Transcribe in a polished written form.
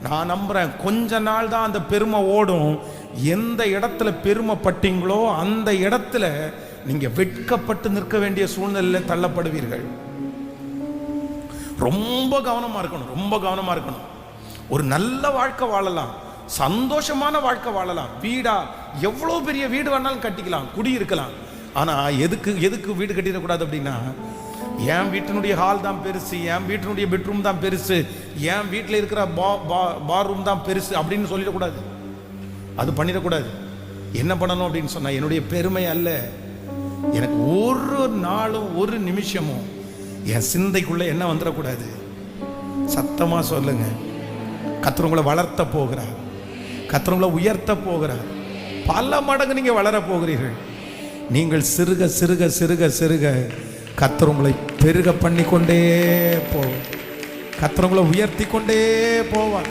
நான் நம்புறேன் கொஞ்ச நாள் தான் அந்த பெருமை ஓடும். எந்த இடத்துல பெருமைப்பட்டீங்களோ அந்த இடத்துல நீங்க வெட்கப்பட்டு நிற்க வேண்டிய சூழ்நிலையில் தள்ளப்படுவீர்கள். ரொம்ப கவனமா இருக்கணும், ரொம்ப கவனமா இருக்கணும். ஒரு நல்ல வாழ்க்கை வாழலாம், சந்தோஷமான வாழ்க்கை வாழலாம். வீடா எவ்வளோ பெரிய வீடு வேணாலும் கட்டிக்கலாம், குடியிருக்கலாம். ஆனா எதுக்கு வீடு கட்டிடக்கூடாது அப்படின்னா, என் வீட்டினுடைய ஹால் தான் பெருசு, என் வீட்டினுடைய பெட்ரூம் தான் பெருசு, என் வீட்டில் இருக்கிற பாத்ரூம் தான் பெருசு அப்படின்னு சொல்லிடக்கூடாது. அது பண்ணிடக்கூடாது. என்ன பண்ணணும் அப்படின்னு சொன்னா, என்னுடைய பெருமை அல்ல, எனக்கு ஒரு நாளும் ஒரு நிமிஷமும் என் சிந்தைக்குள்ள என்ன வந்துடக்கூடாது. சத்தமா சொல்லுங்க. கர்த்தர் உங்களை வளர்த்த போகிறார், கர்த்தர் உங்களை உயர்த்த போகிறார். பல மடங்கு நீங்க வளர போகிறீர்கள். நீங்கள் சிறுக சிறுக சிறுக சிறுக கர்த்தர் உங்களை பெருக பண்ணி கொண்டே போவார், கர்த்தர் உங்களை உயர்த்தி கொண்டே போவார்.